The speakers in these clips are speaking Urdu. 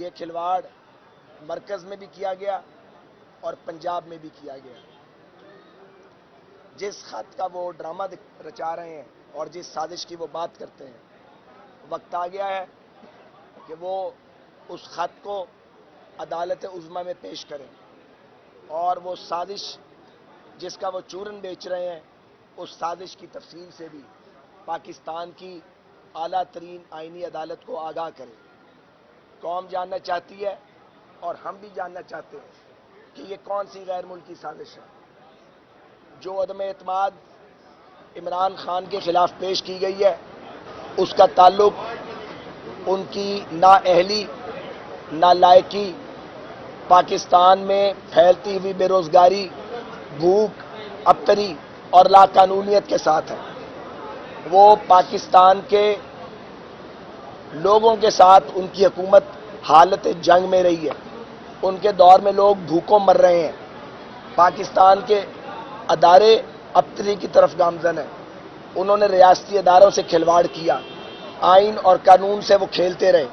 یہ کھلواڑ مرکز میں بھی کیا گیا اور پنجاب میں بھی کیا گیا۔ جس خط کا وہ ڈرامہ رچا رہے ہیں اور جس سازش کی وہ بات کرتے ہیں، وقت آ گیا ہے کہ وہ اس خط کو عدالت عظمیٰ میں پیش کریں اور وہ سازش جس کا وہ چورن بیچ رہے ہیں، اس سازش کی تفصیل سے بھی پاکستان کی اعلیٰ ترین آئینی عدالت کو آگاہ کریں۔ قوم جاننا چاہتی ہے اور ہم بھی جاننا چاہتے ہیں کہ یہ کون سی غیر ملکی سازش ہے جو عدم اعتماد عمران خان کے خلاف پیش کی گئی ہے۔ اس کا تعلق ان کی نااہلی، نالائقی، پاکستان میں پھیلتی ہوئی بے روزگاری، بھوک، ابتری اور لاقانونیت کے ساتھ ہے۔ وہ پاکستان کے لوگوں کے ساتھ ان کی حکومت حالت جنگ میں رہی ہے۔ ان کے دور میں لوگ بھوکوں مر رہے ہیں۔ پاکستان کے ادارے ابتری کی طرف گامزن ہیں۔ انہوں نے ریاستی اداروں سے کھلواڑ کیا، آئین اور قانون سے وہ کھیلتے رہے۔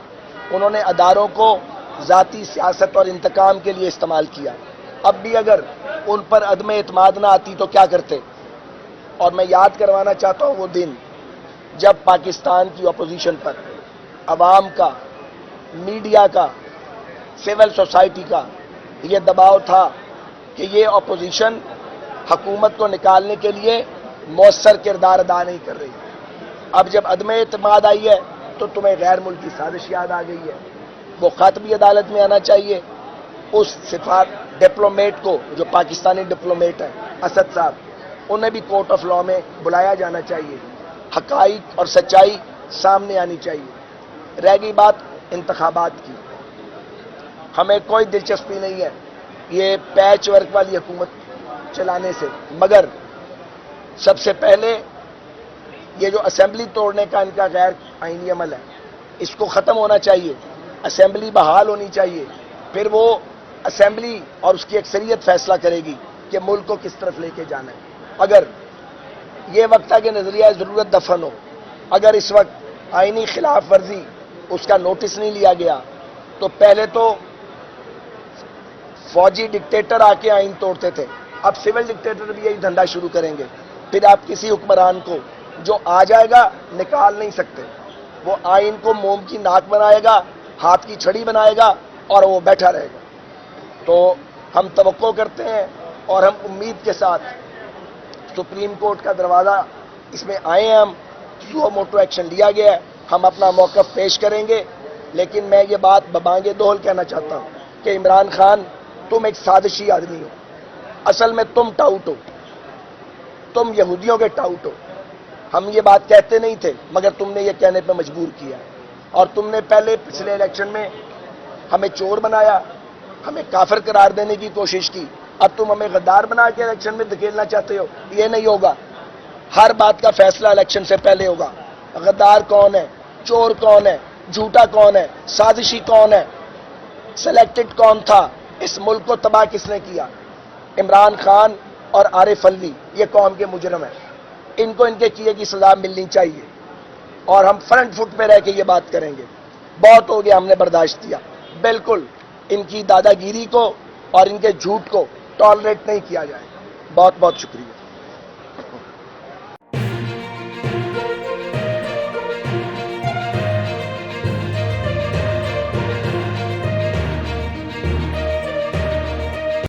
انہوں نے اداروں کو ذاتی سیاست اور انتقام کے لیے استعمال کیا۔ اب بھی اگر ان پر عدم اعتماد نہ آتی تو کیا کرتے؟ اور میں یاد کروانا چاہتا ہوں وہ دن جب پاکستان کی اپوزیشن پر عوام کا، میڈیا کا، سول سوسائٹی کا یہ دباؤ تھا کہ یہ اپوزیشن حکومت کو نکالنے کے لیے مؤثر کردار ادا نہیں کر رہی۔ اب جب عدم اعتماد آئی ہے تو تمہیں غیر ملکی سازش یاد آ گئی ہے۔ وہ خط بھی عدالت میں آنا چاہیے۔ اس سفارت ڈپلومیٹ کو جو پاکستانی ڈپلومیٹ ہے، اسد صاحب، انہیں بھی کورٹ آف لاء میں بلایا جانا چاہیے۔ حقائق اور سچائی سامنے آنی چاہیے۔ رہ گئی بات انتخابات کی، ہمیں کوئی دلچسپی نہیں ہے یہ پیچ ورک والی حکومت چلانے سے، مگر سب سے پہلے یہ جو اسمبلی توڑنے کا ان کا غیر آئینی عمل ہے، اس کو ختم ہونا چاہیے۔ اسمبلی بحال ہونی چاہیے، پھر وہ اسمبلی اور اس کی اکثریت فیصلہ کرے گی کہ ملک کو کس طرف لے کے جانا ہے۔ اگر یہ وقت ہے کہ نظریہ ضرورت دفن ہو، اگر اس وقت آئینی خلاف ورزی اس کا نوٹس نہیں لیا گیا تو پہلے تو فوجی ڈکٹیٹر آ کے آئین توڑتے تھے، اب سول ڈکٹیٹر بھی یہی دھندا شروع کریں گے۔ پھر آپ کسی حکمران کو جو آ جائے گا نکال نہیں سکتے۔ وہ آئین کو موم کی ناک بنائے گا، ہاتھ کی چھڑی بنائے گا اور وہ بیٹھا رہے گا۔ تو ہم توقع کرتے ہیں اور ہم امید کے ساتھ سپریم کورٹ کا دروازہ اس میں آئے ہیں، ہم سو موٹو ایکشن لیا گیا ہے، ہم اپنا موقف پیش کریں گے۔ لیکن میں یہ بات ببانگ دہل کہنا چاہتا ہوں کہ عمران خان، تم ایک سازشی آدمی ہو، اصل میں تم ٹاؤٹ ہو، تم یہودیوں کے ٹاؤٹ ہو۔ ہم یہ بات کہتے نہیں تھے مگر تم نے یہ کہنے پہ مجبور کیا، اور تم نے پچھلے الیکشن میں ہمیں چور بنایا، ہمیں کافر قرار دینے کی کوشش کی، اب تم ہمیں غدار بنا کے الیکشن میں دھکیلنا چاہتے ہو۔ یہ نہیں ہوگا، ہر بات کا فیصلہ الیکشن سے پہلے ہوگا۔ غدار کون ہے، چور کون ہے، جھوٹا کون ہے، سازشی کون ہے، سلیکٹڈ کون تھا، اس ملک کو تباہ کس نے کیا؟ عمران خان اور عارف الوی یہ قوم کے مجرم ہیں، ان کو ان کے کیے کی سزا ملنی چاہیے، اور ہم فرنٹ فٹ پہ رہ کے یہ بات کریں گے۔ بہت ہو گیا ہم نے برداشت کیا، بالکل ان کی دادا گیری کو اور ان کے جھوٹ کو ٹالریٹ نہیں کیا جائے۔ بہت بہت شکریہ۔